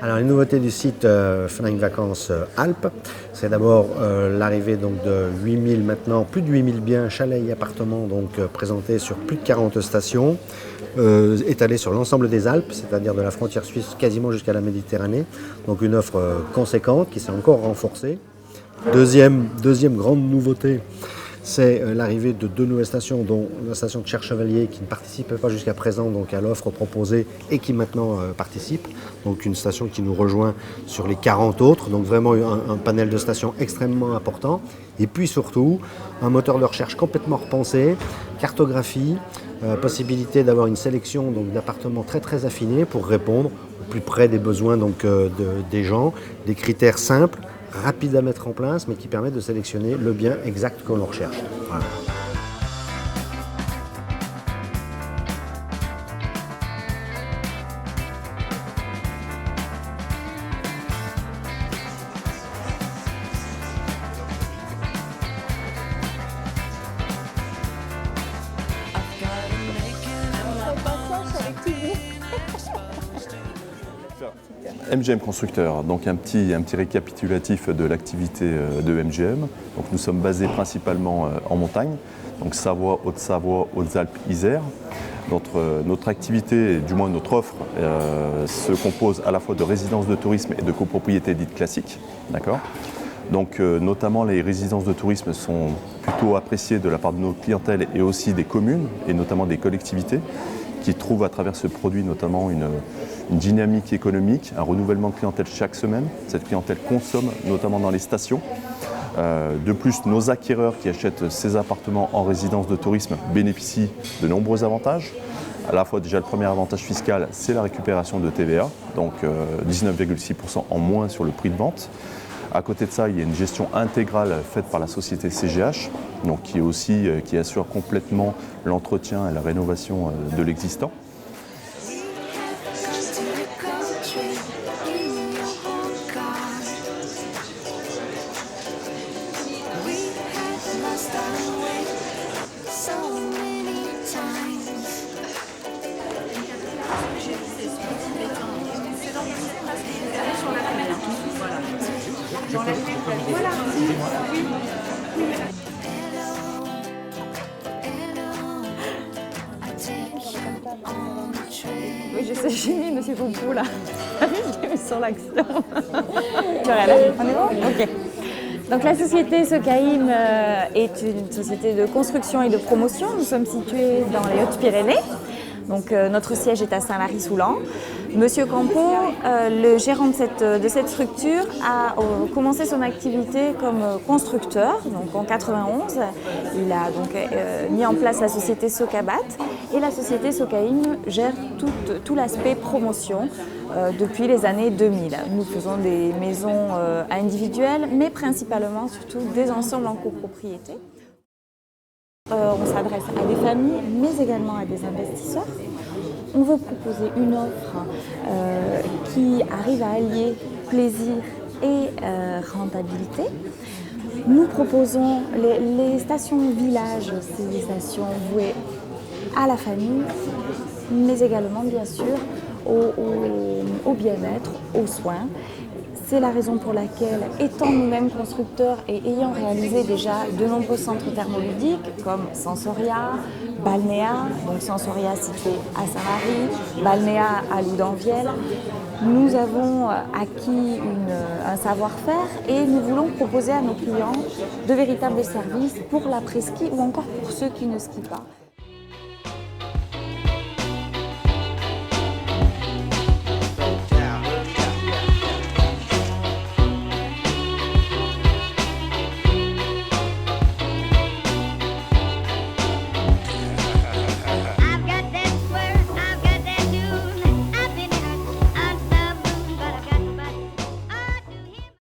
Alors les nouveautés du site Flying Vacances Alpes, c'est d'abord l'arrivée donc de 8000 maintenant, plus de 8000 biens, chalets et appartements donc présentés sur plus de 40 stations, étalés sur l'ensemble des Alpes, c'est-à-dire de la frontière suisse quasiment jusqu'à la Méditerranée. Donc une offre conséquente qui s'est encore renforcée. Deuxième grande nouveauté, c'est l'arrivée de 2 nouvelles stations, dont la station de Cher-Chevalier qui ne participait pas jusqu'à présent donc à l'offre proposée et qui maintenant participe. Donc une station qui nous rejoint sur les 40 autres, donc vraiment un panel de stations extrêmement important. Et puis surtout, un moteur de recherche complètement repensé, cartographie, possibilité d'avoir une sélection donc, d'appartements très affinés pour répondre au plus près des besoins donc, des gens, des critères simples, rapide à mettre en place, mais qui permet de sélectionner le bien exact que l'on recherche. Voilà. MGM Constructeur, donc un petit récapitulatif de l'activité de MGM. Donc nous sommes basés principalement en montagne, donc Savoie, Haute-Savoie, Hautes-Alpes, Isère. Notre activité, du moins notre offre, se compose à la fois de résidences de tourisme et de copropriétés dites classiques. D'accord ? Donc notamment les résidences de tourisme sont plutôt appréciées de la part de nos clientèles et aussi des communes et notamment des collectivités qui trouvent à travers ce produit notamment une dynamique économique, un renouvellement de clientèle chaque semaine. Cette clientèle consomme notamment dans les stations. De plus, nos acquéreurs qui achètent ces appartements en résidence de tourisme bénéficient de nombreux avantages. À la fois déjà le premier avantage fiscal, c'est la récupération de TVA, donc 19,6% en moins sur le prix de vente. À côté de ça, il y a une gestion intégrale faite par la société CGH, donc qui assure complètement l'entretien et la rénovation de l'existant. Oui, je sais, j'ai mis Monsieur Pompou là. Je l'ai mis sur l'action. On est bon ? Ok. Donc la société Socaim est une société de construction et de promotion. Nous sommes situés dans les Hautes-Pyrénées. Donc notre siège est à Saint-Lary-Soulan. Monsieur Campo, le gérant de cette structure, a commencé son activité comme constructeur, donc en 91. Il a donc mis en place la société Socabat et la société Socaim gère tout l'aspect promotion depuis les années 2000. Nous faisons des maisons individuelles, mais principalement surtout des ensembles en copropriété. On s'adresse à des familles, mais également à des investisseurs. On veut proposer une offre qui arrive à allier plaisir et rentabilité. Nous proposons les stations village, c'est des stations vouées à la famille, mais également bien sûr au bien-être, aux soins. C'est la raison pour laquelle, étant nous-mêmes constructeurs et ayant réalisé déjà de nombreux centres thermoludiques comme Sensoria, Balnéa, donc Sensoria situé à Saint-Lary, Balnéa à Loudanvielle, nous avons acquis un savoir-faire et nous voulons proposer à nos clients de véritables services pour l'après-ski ou encore pour ceux qui ne skient pas.